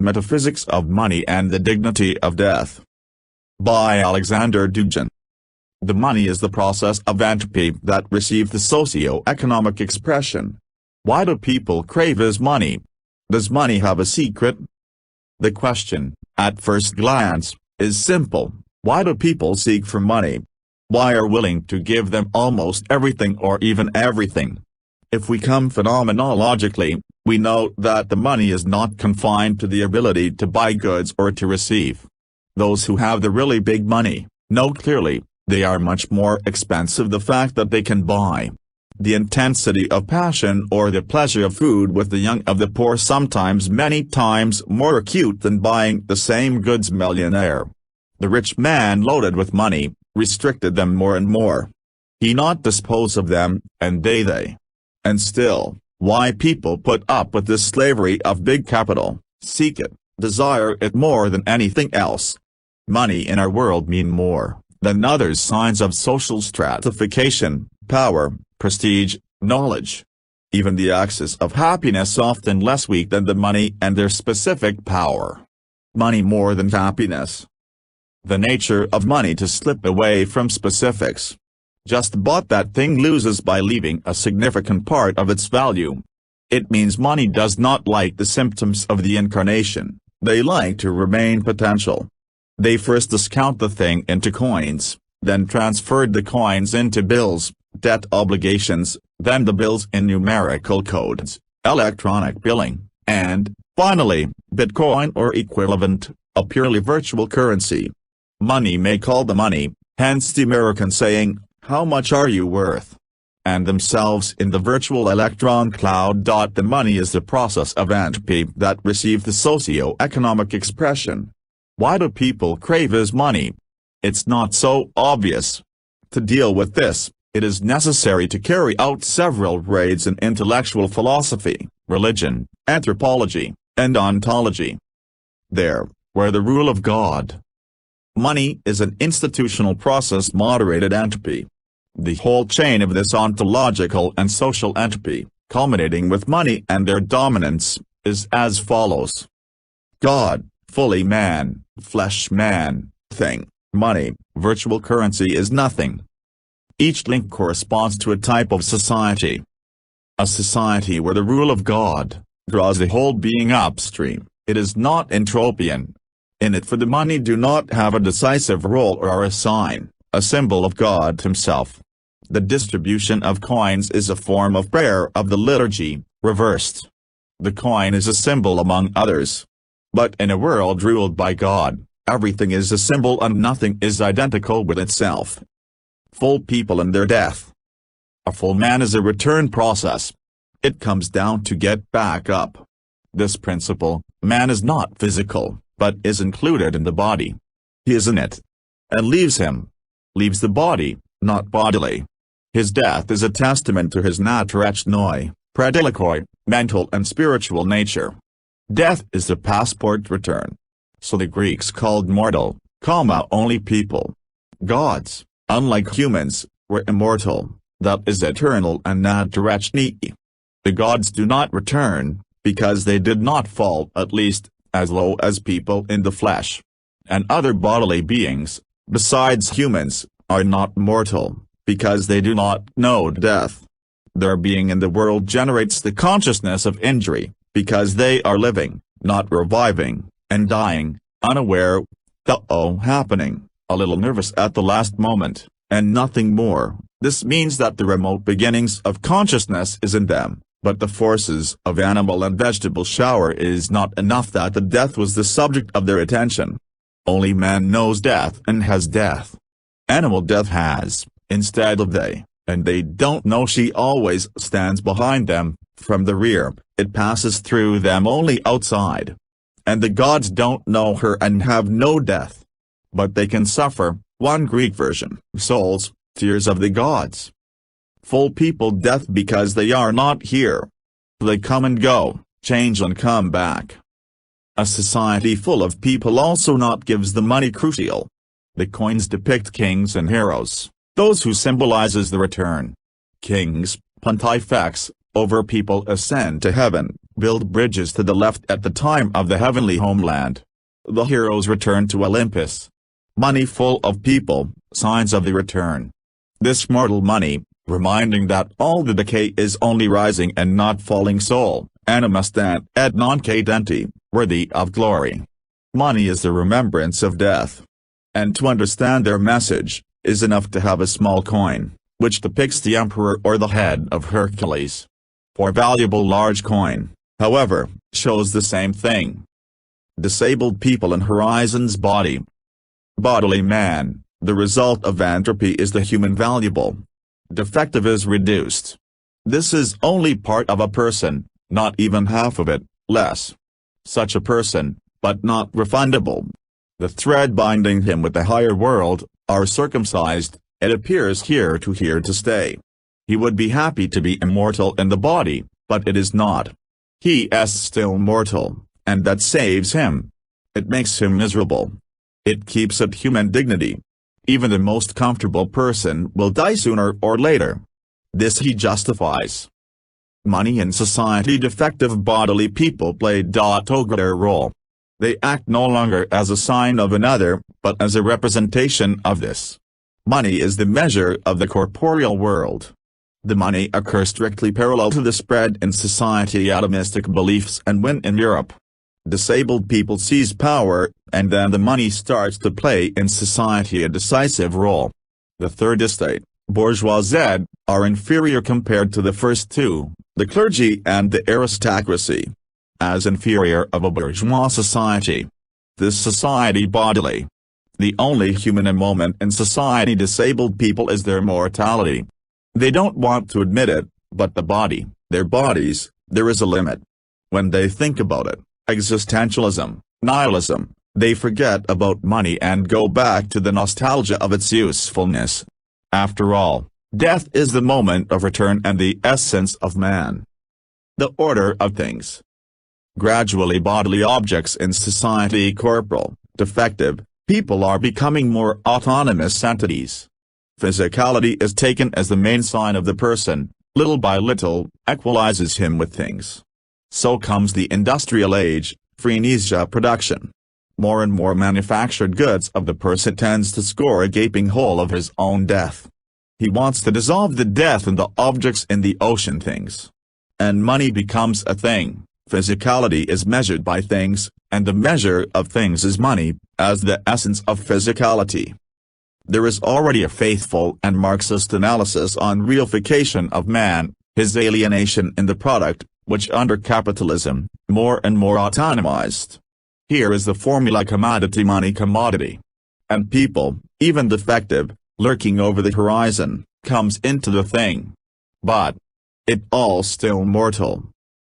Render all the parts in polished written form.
Metaphysics of Money and the Dignity of Death. By Alexander Dugin. The money is the process of entropy that receives the socio-economic expression. Why do people crave his money? Does money have a secret? The question, at first glance, is simple. Why do people seek for money? Why are willing to give them almost everything or even everything? If we come phenomenologically, we note that the money is not confined to the ability to buy goods or to receive. Those who have the really big money know clearly, they are much more expensive the fact that they can buy. The intensity of passion or the pleasure of food with the young of the poor sometimes many times more acute than buying the same goods millionaire. The rich man loaded with money, restricted them more and more. He not dispose of them, and they. And still, why people put up with this slavery of big capital, seek it, desire it more than anything else. Money in our world mean more than other signs of social stratification, power, prestige, knowledge. Even the axis of happiness often less weak than the money and their specific power. Money more than happiness. The nature of money to slip away from specifics. Just bought that thing loses by leaving a significant part of its value. It means money does not like the symptoms of the incarnation, they like to remain potential. They first discount the thing into coins, then transferred the coins into bills, debt obligations, then the bills in numerical codes, electronic billing, and, finally, Bitcoin or equivalent, a purely virtual currency. Money may call the money, hence the American saying, "How much are you worth?" And themselves in the virtual electron cloud. The money is the process of entropy that receives the socio-economic expression. Why do people crave his money? It's not so obvious. To deal with this, it is necessary to carry out several raids in intellectual philosophy, religion, anthropology, and ontology. There, where the rule of God. Money is an institutional process moderated entropy. The whole chain of this ontological and social entropy, culminating with money and their dominance, is as follows. God, fully man, flesh man, thing, money, virtual currency is nothing. Each link corresponds to a type of society. A society where the rule of God draws the whole being upstream, it is not entropian. In it for the money do not have a decisive role or a sign, a symbol of God himself. The distribution of coins is a form of prayer of the liturgy, reversed. The coin is a symbol among others. But in a world ruled by God, everything is a symbol and nothing is identical with itself. Full people and their death. A full man is a return process. It comes down to get back up. This principle, man is not physical, but is included in the body. He is in it. And leaves him. Leaves the body, not bodily. His death is a testament to his naturachnoi, predilecoi, mental and spiritual nature. Death is the passport return. So the Greeks called mortal, only people. Gods, unlike humans, were immortal, that is eternal and naturachnii. The gods do not return, because they did not fall at least, as low as people in the flesh. And other bodily beings, besides humans, are not mortal, because they do not know death. Their being in the world generates the consciousness of injury, because they are living, not reviving, and dying, unaware, happening, a little nervous at the last moment, and nothing more. This means that the remote beginnings of consciousness is in them. But the forces of animal and vegetable shower is not enough that the death was the subject of their attention. Only man knows death and has death. Animal death has, instead of they, and they don't know she always stands behind them, from the rear, it passes through them only outside. And the gods don't know her and have no death. But they can suffer, one Greek version, souls, tears of the gods. Full people death because they are not here. They come and go, change and come back. A society full of people also not gives the money crucial. The coins depict kings and heroes, those who symbolizes the return. Kings, pontifex, over people ascend to heaven, build bridges to the left at the time of the heavenly homeland. The heroes return to Olympus. Money full of people, signs of the return. This mortal money, reminding that all the decay is only rising and not falling soul, anima stant et non cadenti, worthy of glory. Money is the remembrance of death. And to understand their message, is enough to have a small coin, which depicts the emperor or the head of Hercules. For valuable large coin, however, shows the same thing. Disabled people in Horizon's body. Bodily man, the result of entropy is the human valuable. Defective is reduced. This is only part of a person, not even half of it, less. Such a person, but not refundable. The thread binding him with the higher world, are circumcised, it appears here to stay. He would be happy to be immortal in the body, but it is not. He is still mortal, and that saves him. It makes him miserable. It keeps at human dignity. Even the most comfortable person will die sooner or later. This he justifies. Money in society. Defective bodily people play a greater role. They act no longer as a sign of another, but as a representation of this. Money is the measure of the corporeal world. The money occurs strictly parallel to the spread in society atomistic beliefs, and when in Europe, disabled people seize power, and then the money starts to play in society a decisive role. The third estate, bourgeoisie, are inferior compared to the first two, the clergy and the aristocracy. As inferior of a bourgeois society. This society bodily. The only human moment in society disabled people is their mortality. They don't want to admit it, but the body, their bodies, there is a limit. When they think about it, existentialism, nihilism, they forget about money and go back to the nostalgia of its usefulness. After all, death is the moment of return and the essence of man. The order of things. Gradually bodily objects in society corporal, defective, people are becoming more autonomous entities. Physicality is taken as the main sign of the person, little by little, equalizes him with things. So comes the industrial age, frenesia production. More and more manufactured goods of the person tends to score a gaping hole of his own death. He wants to dissolve the death in the objects in the ocean things. And money becomes a thing. Physicality is measured by things, and the measure of things is money, as the essence of physicality. There is already a faithful and Marxist analysis on reification of man, his alienation in the product, which under capitalism, more and more autonomized. Here is the formula: commodity money commodity. And people, even defective, lurking over the horizon, comes into the thing. But it all still mortal.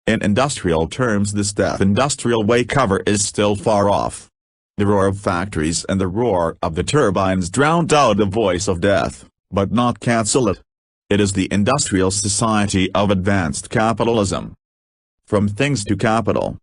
In industrial terms, this death industrial way cover is still far off. The roar of factories and the roar of the turbines drowned out the voice of death, but not cancel it. It is the industrial society of advanced capitalism. From things to capital.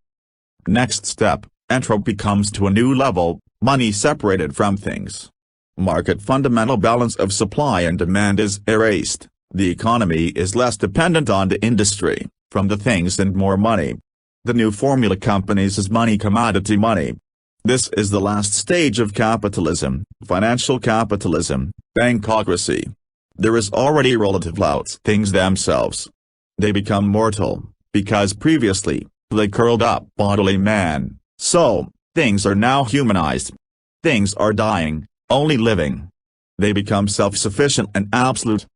Next step, entropy comes to a new level, money separated from things. Market fundamental balance of supply and demand is erased, the economy is less dependent on the industry, from the things, and more money. The new formula: companies is money commodity money. This is the last stage of capitalism, financial capitalism, bankocracy. There is already relative louts things themselves. They become mortal, because previously, they curled up bodily man, so, things are now humanized. Things are dying, only living. They become self-sufficient and absolute.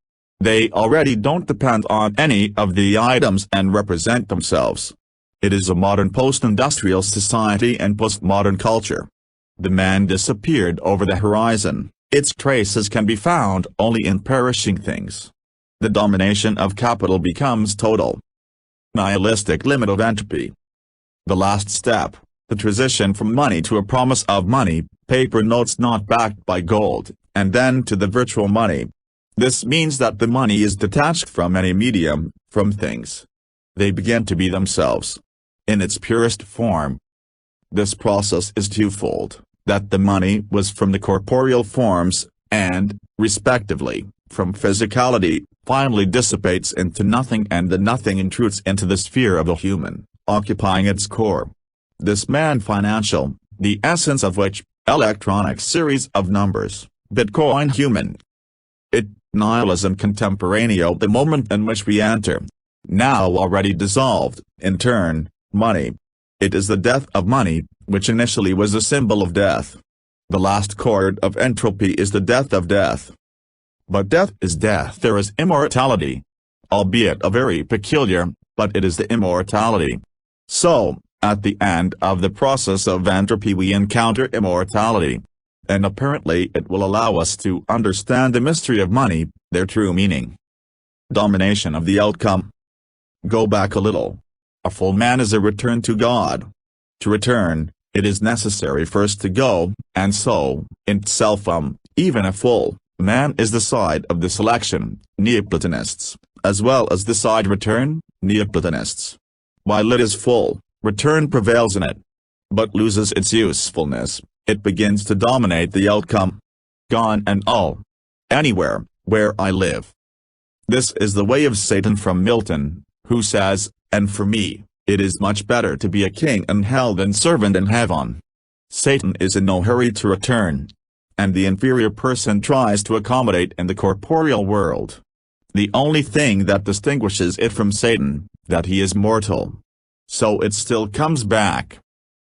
They already don't depend on any of the items and represent themselves. It is a modern post-industrial society and postmodern culture. The man disappeared over the horizon, its traces can be found only in perishing things. The domination of capital becomes total. Nihilistic limit of entropy. The last step, the transition from money to a promise of money, paper notes not backed by gold, and then to the virtual money. This means that the money is detached from any medium, from things. They begin to be themselves. In its purest form. This process is twofold, that the money was from the corporeal forms, and, respectively, from physicality, finally dissipates into nothing, and the nothing intrudes into the sphere of the human, occupying its core. This man-financial, the essence of which, electronic series of numbers, Bitcoin human. It, nihilism contemporaneo, the moment in which we enter. Now already dissolved, in turn, money. It is the death of money, which initially was a symbol of death. The last chord of entropy is the death of death. But death is death. There is immortality. Albeit a very peculiar, but it is the immortality. So, at the end of the process of entropy we encounter immortality. And apparently it will allow us to understand the mystery of money, their true meaning. Domination of the outcome. Go back a little. A full man is a return to God. To return, it is necessary first to go, and so, in itself even a full man is the side of the selection, Neoplatonists, as well as the side return, Neoplatonists. While it is full, return prevails in it. But loses its usefulness, it begins to dominate the outcome. Gone and all. Anywhere, where I live. This is the way of Satan from Milton, who says, and for me, it is much better to be a king in hell than servant in heaven. Satan is in no hurry to return. And the inferior person tries to accommodate in the corporeal world. The only thing that distinguishes it from Satan, that he is mortal. So it still comes back.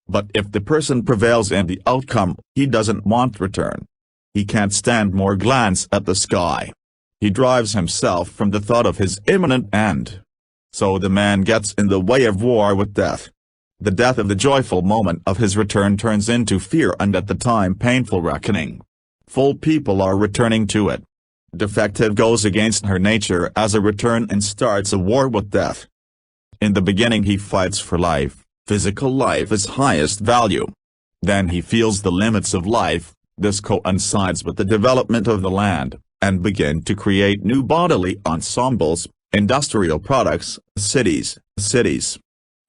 But if the person prevails in the outcome, he doesn't want return. He can't stand more glance at the sky. He drives himself from the thought of his imminent end. So the man gets in the way of war with death. The death of the joyful moment of his return turns into fear and at the time painful reckoning. Full people are returning to it. Defective goes against her nature as a return and starts a war with death. In the beginning he fights for life, physical life is highest value. Then he feels the limits of life, this coincides with the development of the land, and begin to create new bodily ensembles, industrial products, cities.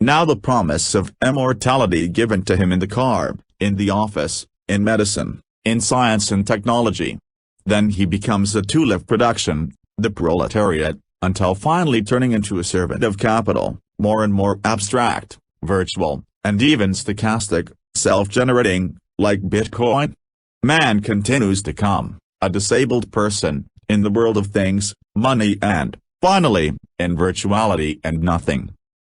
Now the promise of immortality given to him in the car, in the office, in medicine, in science and technology. Then he becomes a tool of production, the proletariat, until finally turning into a servant of capital, more and more abstract, virtual, and even stochastic, self-generating, like Bitcoin. Man continues to come, a disabled person, in the world of things, money and, finally, in virtuality and nothing.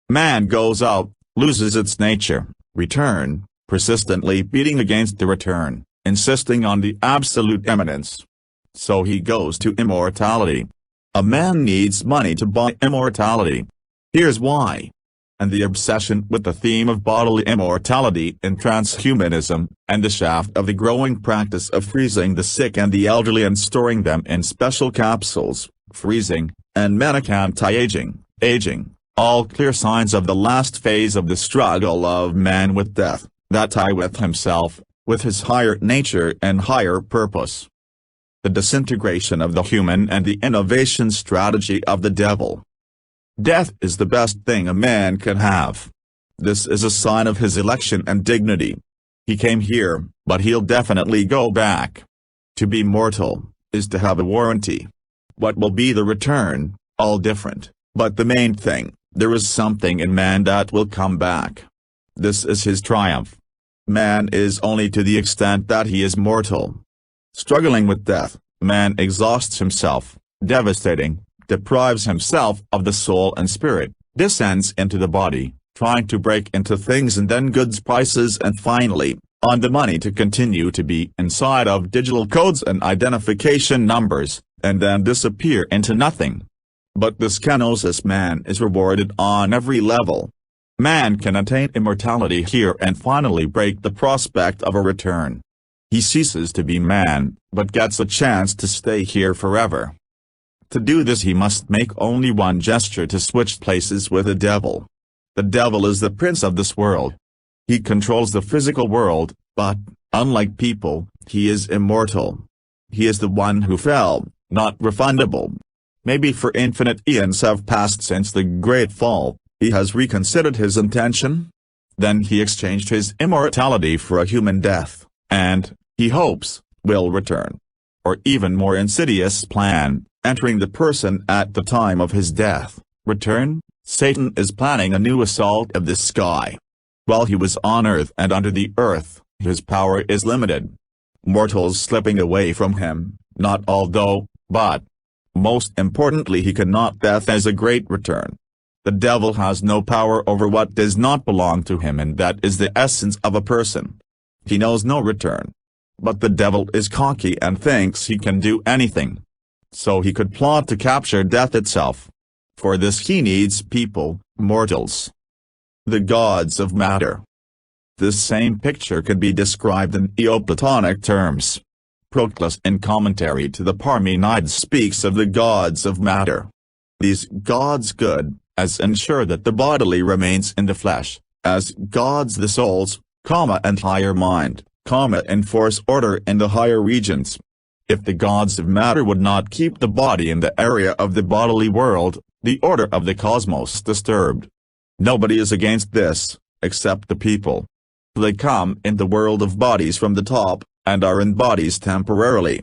Man goes out, loses its nature, return, persistently beating against the return, insisting on the absolute eminence. So he goes to immortality. A man needs money to buy immortality. Here's why. And the obsession with the theme of bodily immortality in transhumanism, and the shaft of the growing practice of freezing the sick and the elderly and storing them in special capsules, freezing, and manic anti-aging, all clear signs of the last phase of the struggle of man with death, that tie with himself, with his higher nature and higher purpose. The disintegration of the human and the innovation strategy of the devil. Death is the best thing a man can have. This is a sign of his election and dignity. He came here, but he'll definitely go back. To be mortal, is to have a warranty. What will be the return, all different, but the main thing, there is something in man that will come back. This is his triumph. Man is only to the extent that he is mortal. Struggling with death, man exhausts himself, devastating, deprives himself of the soul and spirit, descends into the body, trying to break into things and then goods prices and finally, on the money to continue to be inside of digital codes and identification numbers, and then disappear into nothing. But this kenosis man is rewarded on every level. Man can attain immortality here and finally break the prospect of a return. He ceases to be man, but gets a chance to stay here forever. To do this he must make only one gesture to switch places with the devil. The devil is the prince of this world. He controls the physical world, but, unlike people, he is immortal. He is the one who fell, not refundable. Maybe for infinite eons have passed since the great fall, he has reconsidered his intention. Then he exchanged his immortality for a human death, and, he hopes, will return. Or even more insidious plan, entering the person at the time of his death. Return, Satan is planning a new assault of the sky. While he was on earth and under the earth, his power is limited. Mortals slipping away from him, not all though, but most importantly he cannot death as a great return. The devil has no power over what does not belong to him, and that is the essence of a person. He knows no return. But the devil is cocky and thinks he can do anything. So he could plot to capture death itself. For this he needs people, mortals. The gods of matter. This same picture could be described in Neoplatonic terms. Proclus in commentary to the Parmenides speaks of the gods of matter. These gods good, as ensure that the bodily remains in the flesh, as gods the souls, and higher mind, enforce order in the higher regions. If the gods of matter would not keep the body in the area of the bodily world, the order of the cosmos disturbed. Nobody is against this, except the people. They come in the world of bodies from the top, and are in bodies temporarily.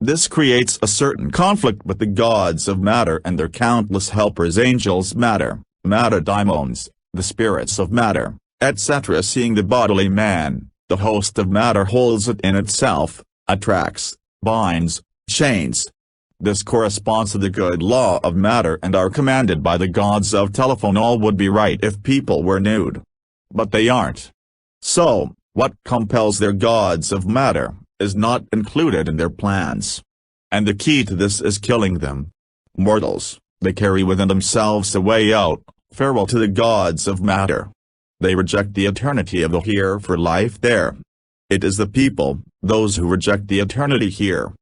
This creates a certain conflict with the gods of matter and their countless helpers, angels matter daimons, the spirits of matter, etc. Seeing the bodily man, the host of matter holds it in itself, attracts, binds, chains. This corresponds to the good law of matter and are commanded by the gods of telephone. All would be right if people were nude. But they aren't. So, what compels their gods of matter, is not included in their plans. And the key to this is killing them. Mortals, they carry within themselves a way out, farewell to the gods of matter. They reject the eternity of the here for life there. It is the people, those who reject the eternity here.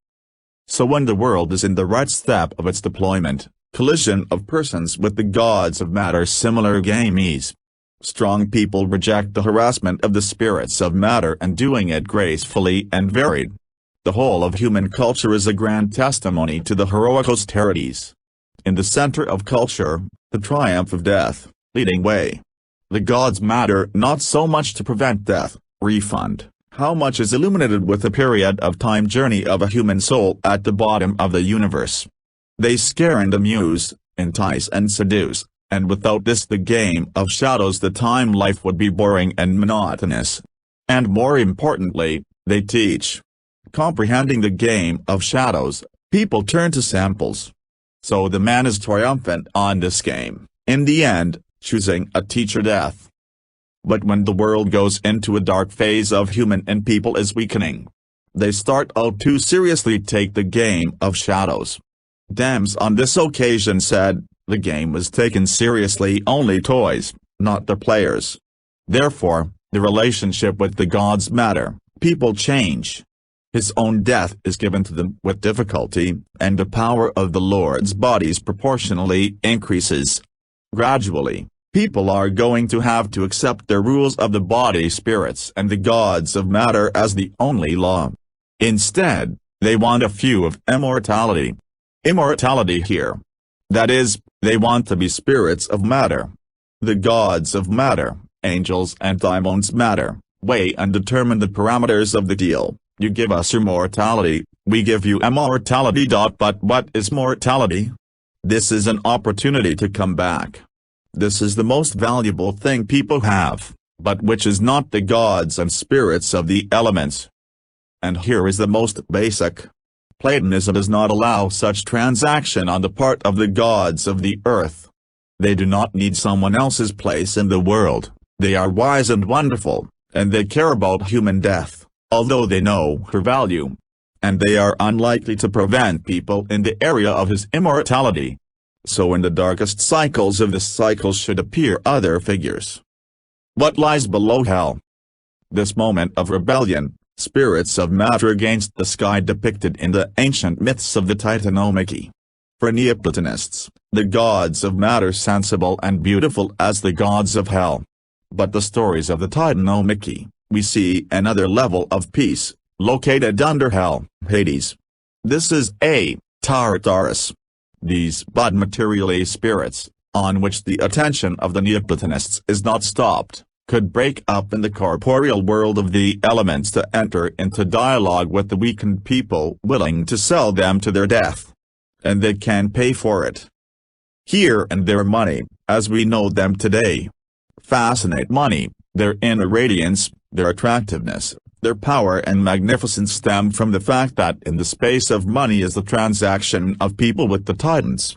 So when the world is in the right step of its deployment, collision of persons with the gods of matter, similar games. Strong people reject the harassment of the spirits of matter and doing it gracefully and varied. The whole of human culture is a grand testimony to the heroic austerities. In the center of culture, the triumph of death, leading way. The gods matter not so much to prevent death, refund, how much is illuminated with the period of time journey of a human soul at the bottom of the universe. They scare and amuse, entice and seduce. And without this the game of shadows, the time life would be boring and monotonous. And more importantly, they teach. Comprehending the game of shadows, people turn to samples. So the man is triumphant on this game, in the end, choosing a teacher death. But when the world goes into a dark phase of human and people is weakening, they start out to seriously take the game of shadows. Dams on this occasion said, the game was taken seriously, only toys, not the players. Therefore, the relationship with the gods matter, people change. His own death is given to them with difficulty, and the power of the Lord's bodies proportionally increases. Gradually, people are going to have to accept their rules of the body spirits and the gods of matter as the only law. Instead, they want a few of immortality. Immortality here. That is, they want to be spirits of matter. The gods of matter, angels and daimons matter, weigh and determine the parameters of the deal. You give us immortality, we give you immortality. But what is mortality? This is an opportunity to come back. This is the most valuable thing people have, but which is not the gods and spirits of the elements. And here is the most basic. Platonism does not allow such transaction on the part of the gods of the earth. They do not need someone else's place in the world, they are wise and wonderful, and they care about human death, although they know her value. And they are unlikely to prevent people in the area of his immortality. So in the darkest cycles of the cycle should appear other figures. What lies below hell? This moment of rebellion, spirits of matter against the sky depicted in the ancient myths of the Titanomachy. For Neoplatonists, the gods of matter sensible and beautiful as the gods of hell. But the stories of the Titanomachy, we see another level of peace, located under hell, Hades. This is a Tartarus. These but materially spirits, on which the attention of the Neoplatonists is not stopped, could break up in the corporeal world of the elements to enter into dialogue with the weakened people willing to sell them to their death. and they can pay for it. Here and there money, as we know them today, fascinate money. Their inner radiance, their attractiveness, their power and magnificence stem from the fact that in the space of money is the transaction of people with the titans.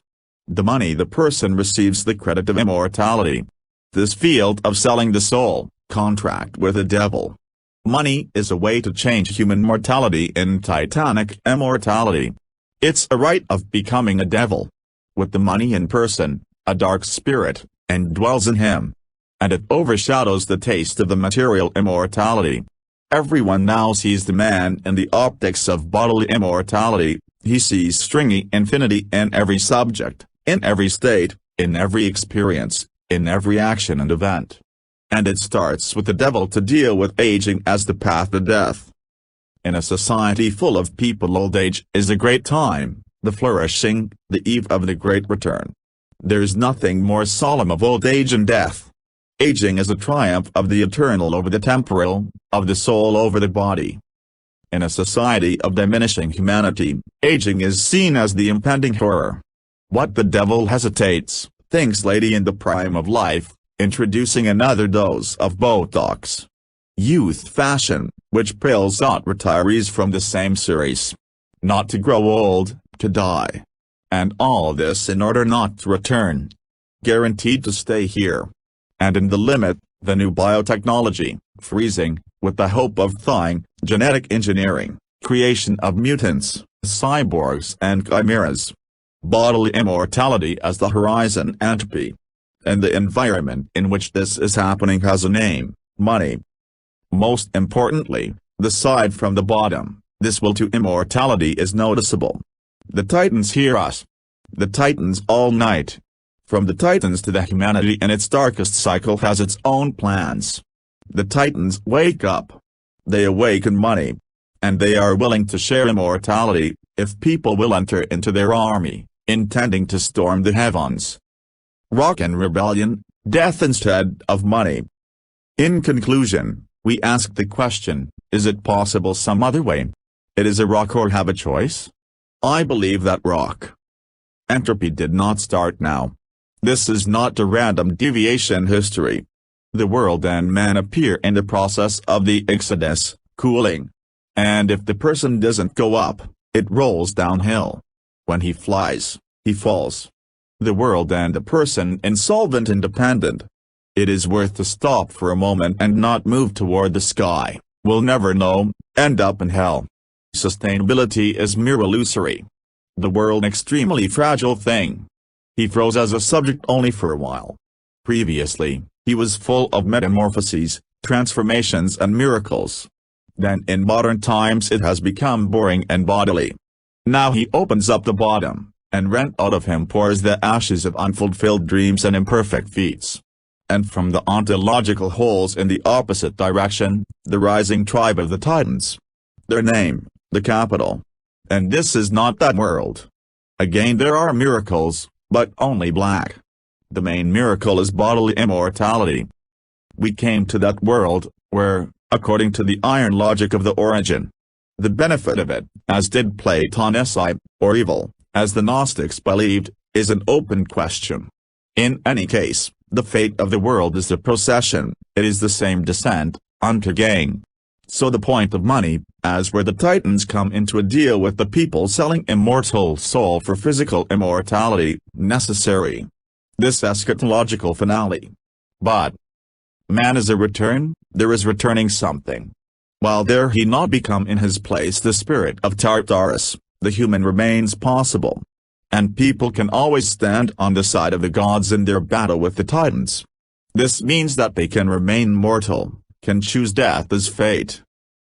The money the person receives the credit of immortality. This field of selling the soul, contract with the devil. Money is a way to change human mortality in titanic immortality. It's a right of becoming a devil. With the money in person, a dark spirit, and dwells in him. And it overshadows the taste of the material immortality. Everyone now sees the man in the optics of bodily immortality. He sees stringy infinity in every subject, in every state, in every experience, in every action and event. And it starts with the devil to deal with aging as the path to death. In a society full of people, old age is a great time, the flourishing, the eve of the great return. There's nothing more solemn of old age and death. Aging is a triumph of the eternal over the temporal, of the soul over the body. In a society of diminishing humanity, aging is seen as the impending horror. What the devil hesitates, thinks lady in the prime of life, introducing another dose of Botox. Youth fashion, which pulls out retirees from the same series. Not to grow old, to die. And all this in order not to return. Guaranteed to stay here. And in the limit, the new biotechnology, freezing, with the hope of thawing, genetic engineering, creation of mutants, cyborgs and chimeras. Bodily immortality as the horizon entropy. And the environment in which this is happening has a name, money. Most importantly, the side from the bottom, this will to immortality is noticeable. The titans hear us. The titans all night. From the titans to the humanity in its darkest cycle has its own plans. The titans wake up. They awaken money. And they are willing to share immortality, if people will enter into their army, intending to storm the heavens. Rock and rebellion, death instead of money. In conclusion, we ask the question, is it possible some other way? It is a rock or have a choice? I believe that rock. Entropy did not start now. This is not a random deviation history. The world and man appear in the process of the exodus, cooling. And if the person doesn't go up, it rolls downhill. When he flies, he falls. The world and the person insolvent independent. It is worth to stop for a moment and not move toward the sky, we'll never know, end up in hell. Sustainability is mere illusory. The world extremely fragile thing. He froze as a subject only for a while. Previously, he was full of metamorphoses, transformations and miracles. Then in modern times it has become boring and bodily. Now he opens up the bottom, and rent out of him pours the ashes of unfulfilled dreams and imperfect feats. And from the ontological holes in the opposite direction, the rising tribe of the titans. Their name, the capital. And this is not that world. Again there are miracles, but only black. The main miracle is bodily immortality. We came to that world, where, according to the iron logic of the origin, the benefit of it, as did Platonicide, or evil, as the Gnostics believed, is an open question. In any case, the fate of the world is the procession, it is the same descent, unto gain. So the point of money, as where the titans come into a deal with the people selling immortal soul for physical immortality, necessary. This eschatological finale. But man is a return, there is returning something. While there he not become in his place the spirit of Tartarus, the human remains possible. And people can always stand on the side of the gods in their battle with the titans. This means that they can remain mortal, can choose death as fate.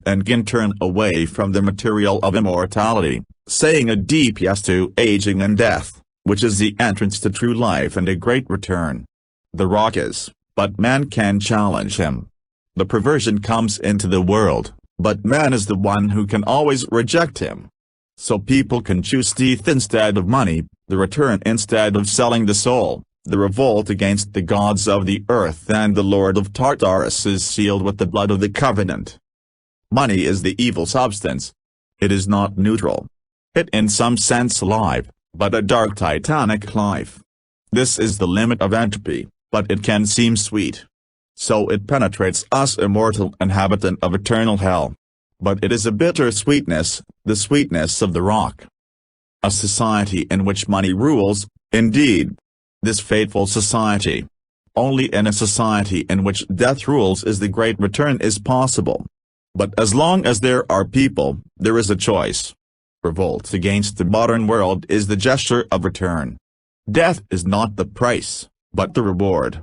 And can turn away from the material of immortality, saying a deep yes to aging and death, which is the entrance to true life and a great return. The rock is, but man can challenge him. The perversion comes into the world, but man is the one who can always reject him. So people can choose death instead of money, the return instead of selling the soul, the revolt against the gods of the earth, and the Lord of Tartarus is sealed with the blood of the covenant. Money is the evil substance. It is not neutral. It in some sense alive, but a dark titanic life. This is the limit of entropy, but it can seem sweet. So it penetrates us immortal inhabitant of eternal hell. But it is a bitter sweetness, the sweetness of the rock. A society in which money rules, indeed. This fateful society. Only in a society in which death rules is the great return is possible. But as long as there are people, there is a choice. Revolt against the modern world is the gesture of return. Death is not the price, but the reward.